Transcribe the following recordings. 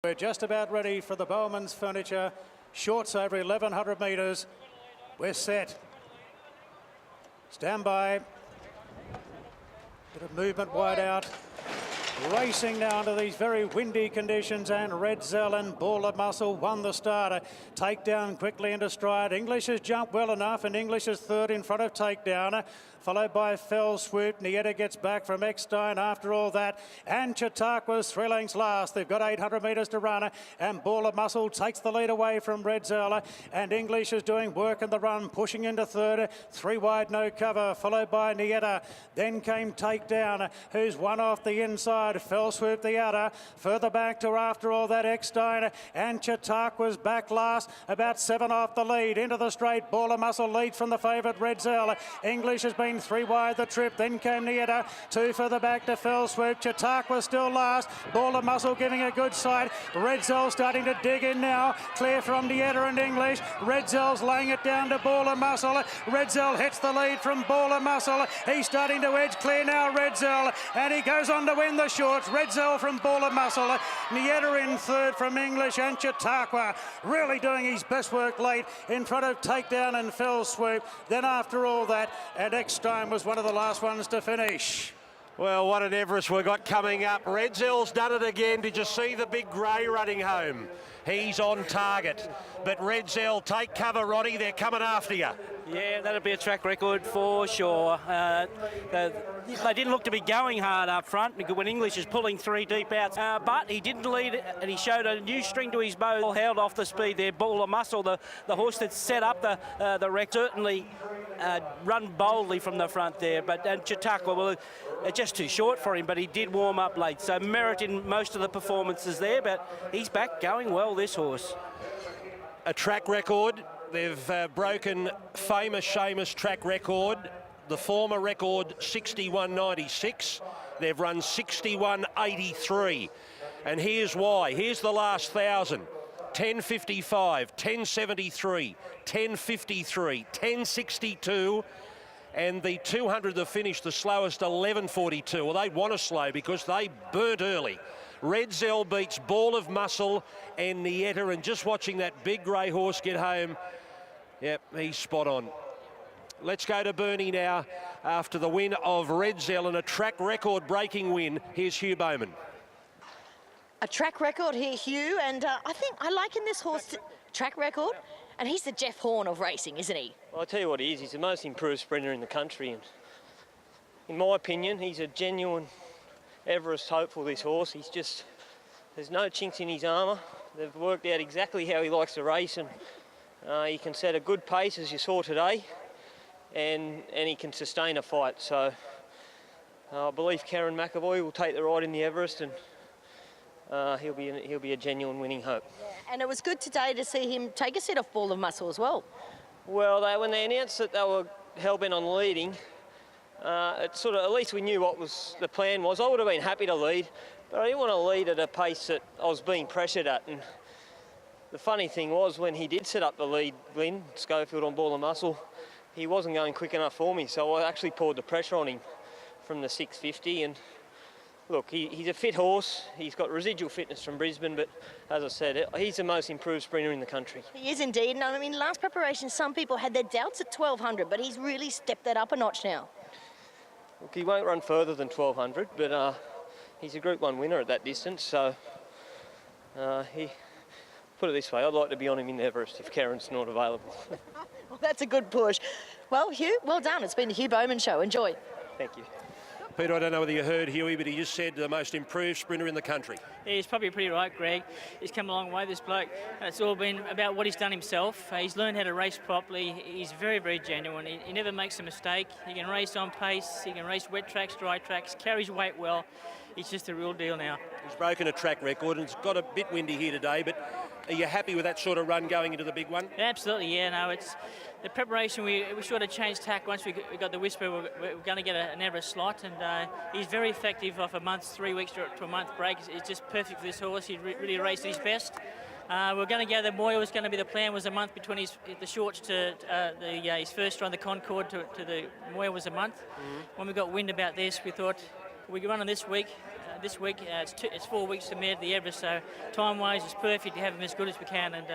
We're just about ready for the Bowman's Furniture. Shorts over 1,100 metres. We're set. Stand by. Bit of movement wide out. Racing now under these very windy conditions, and Red Zell and Ball of Muscle won the starter. Takedown quickly into stride. English has jumped well enough, and English is third in front of Takedown, followed by Fell Swoop. Nieta gets back from Eckstein after all that, and Chautauqua's 3 lengths last. They've got 800 metres to run, and Ball of Muscle takes the lead away from Red Zell, and English is doing work in the run, pushing into third. 3 wide, no cover, followed by Nieta. Then came Takedown, who's one off the inside. Fell Swoop the outer. Further back to after all that Eckstein, and Chautauqua's back last, about 7 off the lead. Into the straight, Ball of Muscle leads from the favourite Red Zell. English has been 3 wide the trip, then came Nieta. 2 further back to Fell Swoop. Chautauqua still last. Ball of Muscle giving a good sight. Red Zell starting to dig in now. Clear from Nieta and English. Red Zell's laying it down to Ball of Muscle. Red Zell hits the lead from Ball of Muscle. He's starting to edge clear now, Red Zell, and he goes on to win the shorts. Red Zell from Ball of Muscle. Nieta in third from English, and Chautauqua really doing his best work late in front of Takedown and Fell Swoop. Then after all that, and Eckstein was one of the last ones to finish. Well, what an Everest we've got coming up. Red Zell's done it again. Did you see the big grey running home? He's on target. But Red Zell, take cover, Roddy. They're coming after you. Yeah, that'll be a track record for sure. They didn't look to be going hard up front when English is pulling 3 deep out. But he didn't lead, and he showed a new string to his bow. Held off the speed there. Ball of Muscle, the horse that set up the wreck, certainly run boldly from the front there. But Chautauqua, well, just too short for him, but he did warm up late. So merit in most of the performances there, but he's back going well, this horse. A track record. They've broken famous Seamus track record. The former record 61.96. They've run 61.83. And here's why. Here's the last 1,000. 10.55, 10.73, 10.53, 10.62. And the 200 that finished the slowest, 11.42. Well, they'd want to slow because they burnt early. Red Zell beats Ball of Muscle and Nieta, and just watching that big grey horse get home, yep, he's spot on. Let's go to Bernie now after the win of Red Zell and a track record breaking win. Here's Hugh Bowman. A track record here, Hugh, and I think I liken this horse to track record, and he's the Jeff Horn of racing, isn't he? Well, I'll tell you what he is. He's the most improved sprinter in the country, and in my opinion, he's a genuine Everest hopeful, this horse. He's just, there's no chinks in his armour. They've worked out exactly how he likes to race, and he can set a good pace, as you saw today, and he can sustain a fight. So I believe Karen McAvoy will take the ride in the Everest, and he'll be a genuine winning hope. Yeah, and it was good today to see him take a set off Ball of Muscle as well. Well, when they announced that they were hell-bent on leading, it sort of, at least we knew what was the plan was. I would have been happy to lead, but I didn't want to lead at a pace that I was being pressured at. And the funny thing was, when he did set up the lead, Glenn Schofield on Ball of Muscle, he wasn't going quick enough for me, so I actually poured the pressure on him from the 650. And look, he's a fit horse. He's got residual fitness from Brisbane, but as I said, he's the most improved sprinter in the country. He is indeed, and I mean, last preparation, some people had their doubts at 1,200, but he's really stepped that up a notch now. Look, he won't run further than 1,200, but he's a Group 1 winner at that distance, so he, put it this way, I'd like to be on him in the Everest if Karen's not available. Well, that's a good push. Well, Hugh, well done. It's been the Hugh Bowman Show. Enjoy. Thank you. Peter, I don't know whether you heard Huey, but he just said the most improved sprinter in the country. Yeah, he's probably pretty right, Greg. He's come a long way, this bloke. And it's all been about what he's done himself. He's learned how to race properly. He's very, very genuine. He never makes a mistake. He can race on pace. He can race wet tracks, dry tracks, carries weight well. He's just a real deal now. He's broken a track record, and it's got a bit windy here today, but are you happy with that sort of run going into the big one? Yeah, absolutely, yeah. No, it's the preparation. We sort of changed tack once we got the Whisper. We're going to get an Everest slot, and he's very effective off a month, 3 weeks to a month break. It's just perfect for this horse. He really raced his best. We're going to gather Moya was going to be the plan, was a month between the shorts to his first run, the Concord, to the Moya was a month. When we got wind about this, we thought we could run on this week. this week. It's 4 weeks to mare to the Everest, so time-wise it's perfect to have him as good as we can, and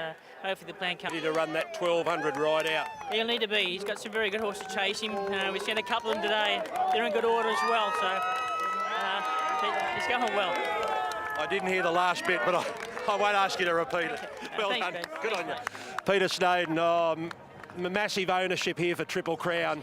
hopefully the plan comes. Ready to run that 1200 right out. He'll need to be. He's got some very good horses to chase him. We've seen a couple of them today. They're in good order as well, so he's going well. I didn't hear the last bit, but I won't ask you to repeat it. Well Thanks, done. Ben. Good on you. Peter Snowden, massive ownership here for Triple Crown.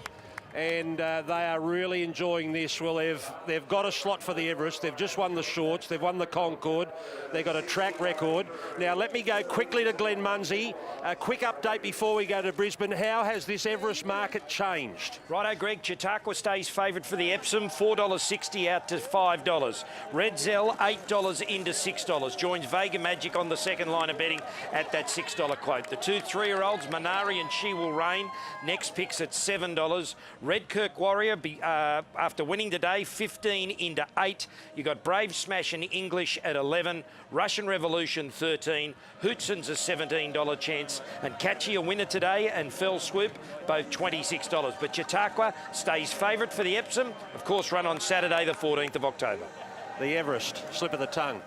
And they are really enjoying this. Well, they've got a slot for the Everest. They've just won the Shorts. They've won the Concord. They've got a track record. Now, let me go quickly to Glenn Munsey. A quick update before we go to Brisbane. How has this Everest market changed? Righto, Greg. Chautauqua stays favoured for the Epsom, $4.60 out to $5. Red Zell, $8 into $6. Joins Vega Magic on the second line of betting at that $6 quote. The 2 3-year-olds, Minari and She Will Reign, next picks at $7. Redkirk Warrior, after winning today, 15 into 8. You got Brave Smash and English at 11. Russian Revolution, 13. Hootson's a $17 chance. And Catchy, a winner today, and Fell Swoop, both $26. But Chautauqua stays favourite for the Epsom. Of course, run on Saturday, the 14th of October. The Everest, slip of the tongue.